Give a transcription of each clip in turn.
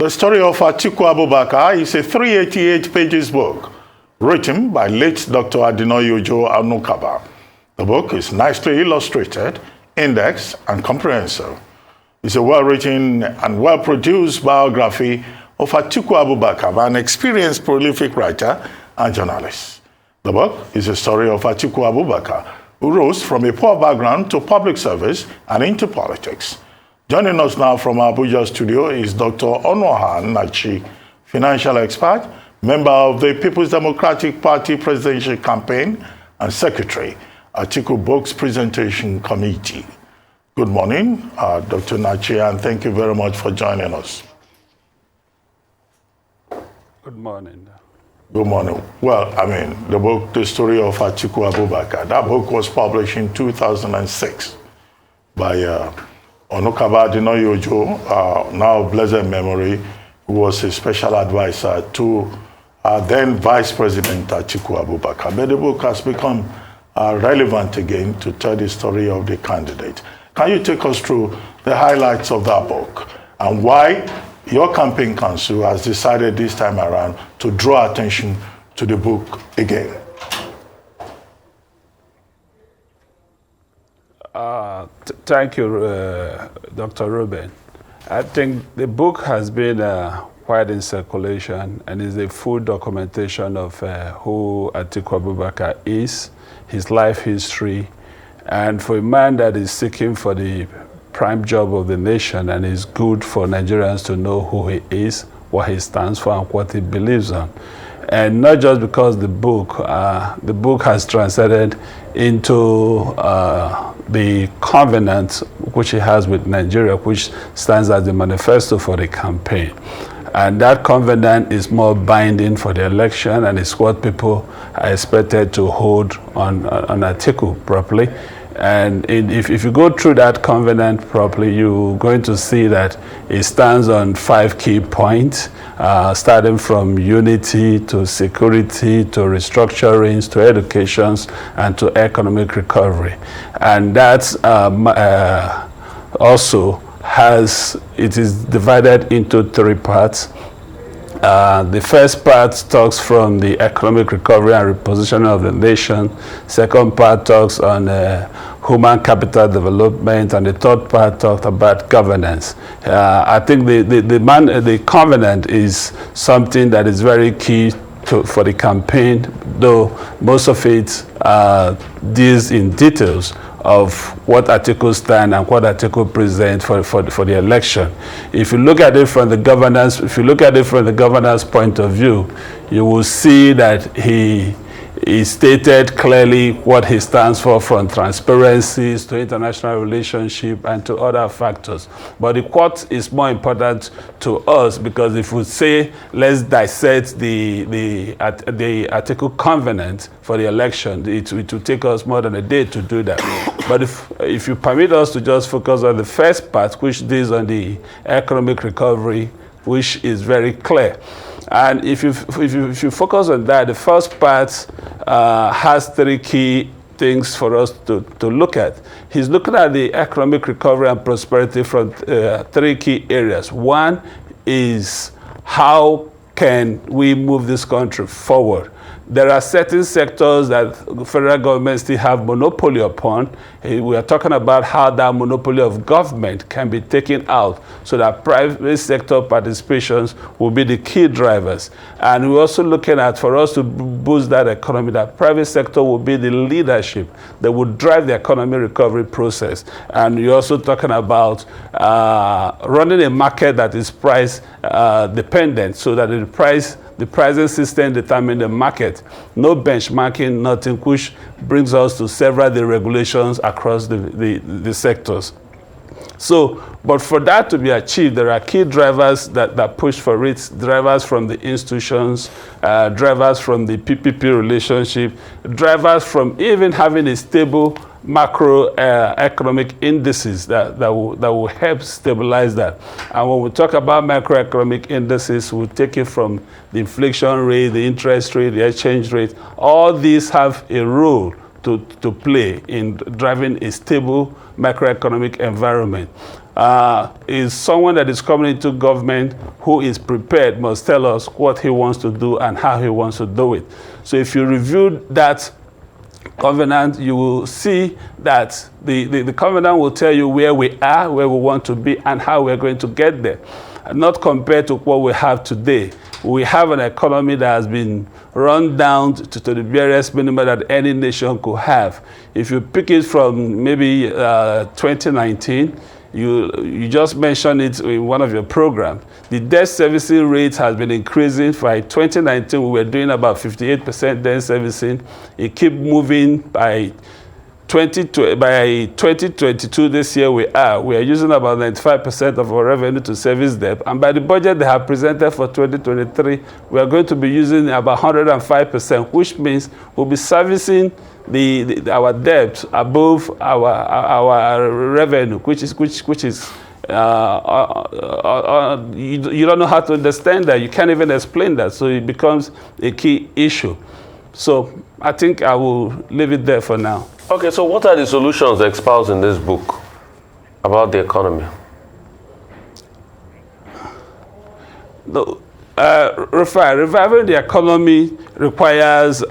The story of Atiku Abubakar is a 388 pages book written by late Dr. Adinoyojo Onukaba. The book is nicely illustrated, indexed, and comprehensive. It's a well-written and well-produced biography of Atiku Abubakar, an experienced prolific writer and journalist. The book is a story of Atiku Abubakar, who rose from a poor background to public service and into politics. Joining us now from our Abuja studio is Dr. Onuoha Nnachi, financial expert, member of the People's Democratic Party presidential campaign, and secretary, Atiku Books Presentation Committee. Good morning, Dr. Nnachi, and thank you very much for joining us. Good morning. Good morning. Well, the book, The Story of Atiku Abubakar, that book was published in 2006 by Onukaba Adinoyojo, now blessed memory, who was a special advisor to then Vice President Atiku Abubakar. But the book has become relevant again to tell the story of the candidate. Can you take us through the highlights of that book and why your campaign council has decided this time around to draw attention to the book again? Thank you, Dr. Ruben. I think the book has been quite in circulation and is a full documentation of who Atiku Abubakar is, his life history, and for a man that is seeking for the prime job of the nation, and it's good for Nigerians to know who he is, what he stands for, and what he believes on. And not just because the book has transcended into the covenant which he has with Nigeria, which stands as the manifesto for the campaign. And that covenant is more binding for the election, and it's what people are expected to hold on Atiku properly. And if you go through that covenant properly, you're going to see that it stands on 5 key points, starting from unity to security to restructuring to education and to economic recovery. And that's also it is divided into 3 parts. The first part talks from the economic recovery and repositioning of the nation. Second part talks on human capital development, and the third part talks about governance. I think the covenant is something that is very key for the campaign, though most of it deals in details of what Atiku stand and what Atiku present for the election. If you look at it from the governance point of view, you will see that he stated clearly what he stands for, from transparencies to international relationship and to other factors. But the quote is more important to us, because if we say let's dissect the Atiku covenant for the election, it will take us more than a day to do that. But if you permit us to just focus on the first part, which deals on the economic recovery, which is very clear. And if you focus on that, the first part has 3 key things for us to look at. He's looking at the economic recovery and prosperity from 3 key areas. One is, how can we move this country forward? There are certain sectors that the federal government still have monopoly upon. We are talking about how that monopoly of government can be taken out so that private sector participations will be the key drivers. And we're also looking at, for us to boost that economy, that private sector will be the leadership that will drive the economy recovery process. And you're also talking about running a market that is price dependent, so that the pricing system determines the market. No benchmarking, nothing, which brings us to several deregulations across the sectors. So, but for that to be achieved, there are key drivers that push for it, drivers from the institutions, drivers from the PPP relationship, drivers from even having a stable macroeconomic indices that will help stabilize that. And when we talk about macroeconomic indices, we'll take it from the inflation rate, the interest rate, the exchange rate. All these have a role to play in driving a stable macroeconomic environment. Is someone that is coming into government who is prepared, must tell us what he wants to do and how he wants to do it. So if you review that covenant, you will see that the covenant will tell you where we are, where we want to be, and how we're going to get there. Not compared to what we have today. We have an economy that has been run down to the barest minimum that any nation could have. If you pick it from maybe 2019, you just mentioned it in one of your programs. The debt servicing rate has been increasing. By 2019, we were doing about 58% debt servicing. It keep moving. By 2022, this year we are using about 95% of our revenue to service debt. And by the budget they have presented for 2023, we are going to be using about 105%, which means we'll be servicing our debt above our revenue, which is you don't know how to understand that. You can't even explain that. So it becomes a key issue. So I think I will leave it there for now. Okay, so what are the solutions espoused in this book about the economy? Reviving the economy requires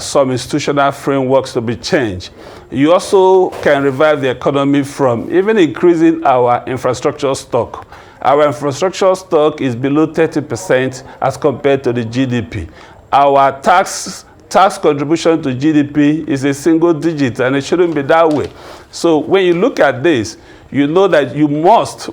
some institutional frameworks to be changed. You also can revive the economy from even increasing our infrastructure stock. Our infrastructure stock is below 30% as compared to the GDP. Our tax contribution to GDP is a single digit, and it shouldn't be that way. So when you look at this, you know that you must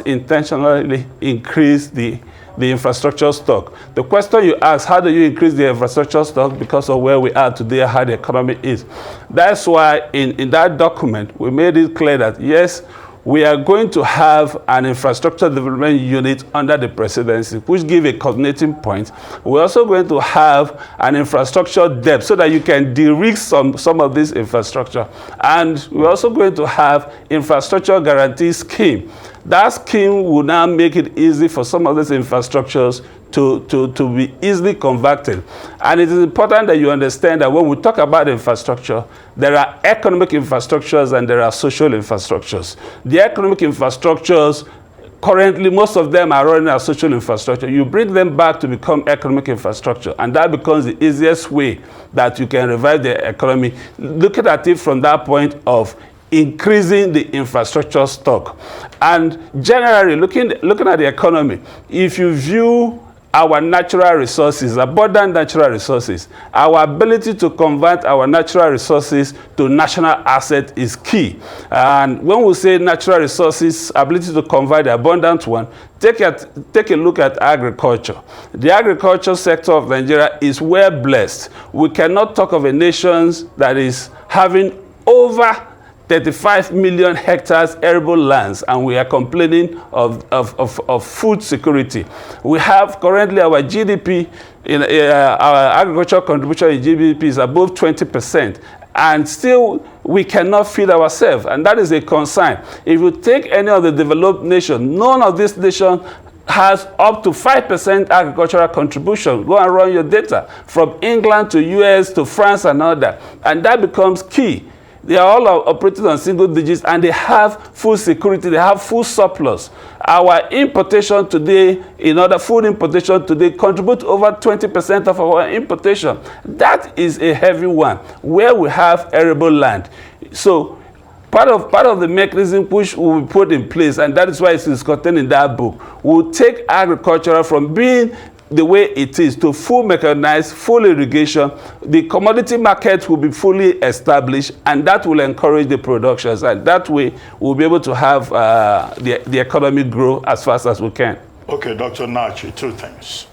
intentionally increase the infrastructure stock. The question you ask, how do you increase the infrastructure stock? Because of where we are today, how the economy is. That's why in that document, we made it clear that yes, we are going to have an infrastructure development unit under the presidency, which give a coordinating point. We're also going to have an infrastructure debt so that you can de-risk some of this infrastructure. And we're also going to have infrastructure guarantee scheme. That scheme will now make it easy for some of these infrastructures to be easily converted. And it is important that you understand that when we talk about infrastructure, there are economic infrastructures and there are social infrastructures. The economic infrastructures, currently most of them are running as social infrastructure. You bring them back to become economic infrastructure, and that becomes the easiest way that you can revive the economy. Looking at it from that point of increasing the infrastructure stock. And generally, looking at the economy, if you view our natural resources, abundant natural resources, our ability to convert our natural resources to national asset is key. And when we say natural resources, ability to convert the abundant one, take a look at agriculture. The agriculture sector of Nigeria is well blessed. We cannot talk of a nation that is having over 35 million hectares arable lands, and we are complaining of food security. We have currently our GDP, our agricultural contribution in GDP is above 20%, and still we cannot feed ourselves, and that is a concern. If you take any of the developed nations, none of this nation has up to 5% agricultural contribution. Go and run your data from England to US to France and all that, and that becomes key. They are all operating on single digits, and they have food security, they have food surplus. Our importation today, food importation today, contribute over 20% of our importation. That is a heavy one, where we have arable land. So part of the mechanism which we will put in place, and that is why it is contained in that book, will take agriculture from being the way it is to full mechanized, full irrigation. The commodity market will be fully established, and that will encourage the productions, and that way we'll be able to have the economy grow as fast as we can. Okay, Dr. Nnachi, two things.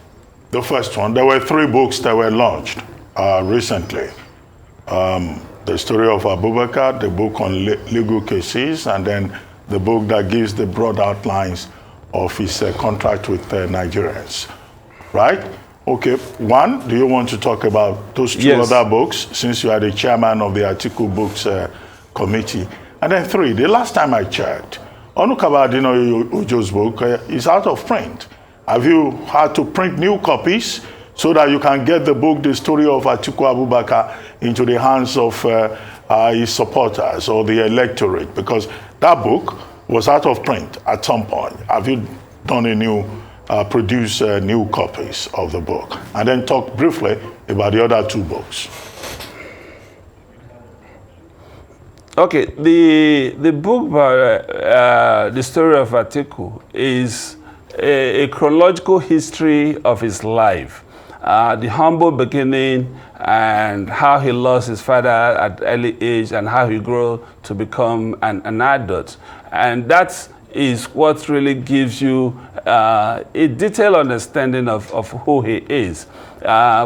The first one, there were 3 books that were launched recently. The story of Abubakar, the book on legal cases, and then the book that gives the broad outlines of his contract with Nigerians. Right? Okay. 1, do you want to talk about those 2 other books, since you are the chairman of the Atiku Books Committee? And then 3, the last time I checked, Abubakar Adinoyojo's book is out of print. Have you had to print new copies so that you can get the book, The Story of Atiku Abubakar, into the hands of his supporters or the electorate, because that book was out of print at some point. Have you done a new, produce new copies of the book? And then talk briefly about the other 2 books. Okay, the book by The Story of Atiku is a chronological history of his life. The humble beginning and how he lost his father at early age and how he grew to become an adult. And that is what really gives you a detailed understanding of who he is.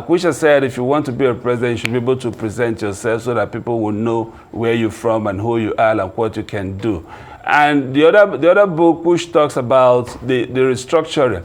Which I said, if you want to be a president, you should be able to present yourself so that people will know where you're from and who you are and what you can do. And the other book, which talks about the restructuring.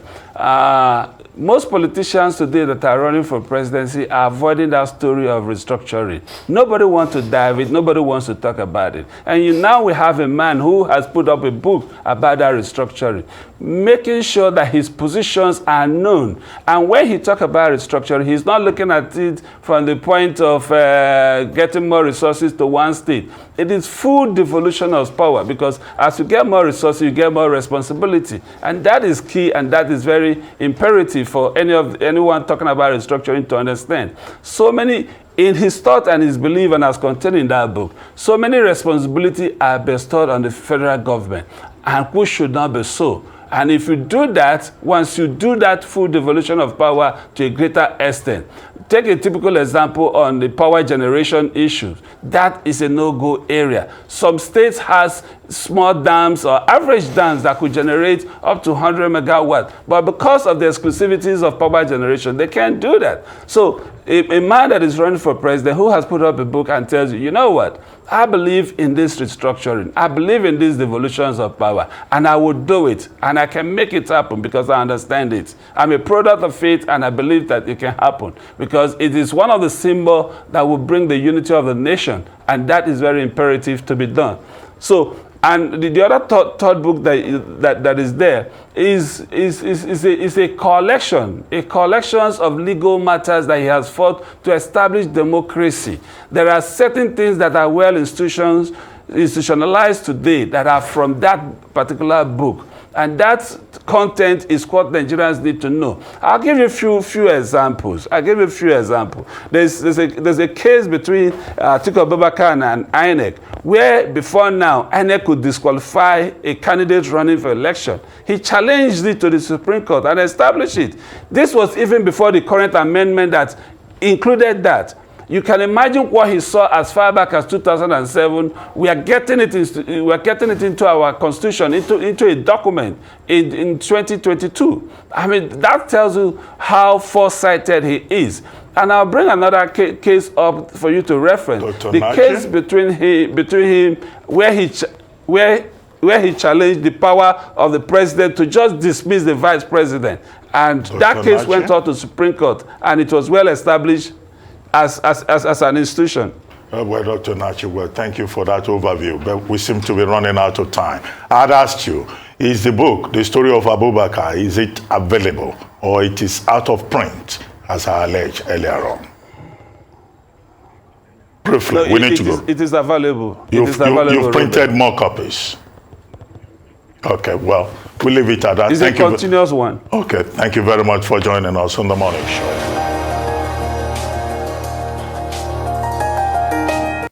Most politicians today that are running for presidency are avoiding that story of restructuring. Nobody wants to dive it. Nobody wants to talk about it. And now we have a man who has put up a book about that restructuring, making sure that his positions are known. And when he talks about restructuring, he's not looking at it from the point of getting more resources to one state. It is full devolution of power, because as you get more resources, you get more responsibility. And that is key, and that is very imperative for anyone talking about restructuring to understand. So many, in his thought and his belief, and as contained in that book, so many responsibilities are bestowed on the federal government, and which should not be so. And if you do that, once you do that full devolution of power to a greater extent, take a typical example on the power generation issues. That is a no-go area. Some states has small dams or average dams that could generate up to 100 megawatts. But because of the exclusivities of power generation, they can't do that. So a man that is running for president who has put up a book and tells you, you know what, I believe in this restructuring. I believe in these devolutions of power, and I will do it, and I can make it happen because I understand it. I'm a product of faith, and I believe that it can happen because it is one of the symbols that will bring the unity of the nation, and that is very imperative to be done. So, and the other third book that is there is a collection of legal matters that he has fought to establish democracy. There are certain things that are well institutionalized today that are from that particular book. And that content is what Nigerians need to know. I'll give you a few examples. There's a case between Atiku Abubakar and INEC, where before now, INEC could disqualify a candidate running for election. He challenged it to the Supreme Court and established it. This was even before the current amendment that included that. You can imagine what he saw as far back as 2007. We are getting it into our constitution, into a document in 2022. I mean, that tells you how foresighted he is. And I'll bring another case up for you to reference. Dr. The Nnachi? case between him where he challenged the power of the president to just dismiss the vice president. And that case went out to Supreme Court, and it was well established as an institution. Well, Dr. Nnachi, well, thank you for that overview, but we seem to be running out of time. I'd asked you, is the book, The Story of Abubakar, is it available or it is out of print, as I alleged earlier on? Briefly, No, we need to go. It is available. You've printed more copies. Okay, well, we'll leave it at that. It's a continuous one. Okay, thank you very much for joining us on The Morning Show.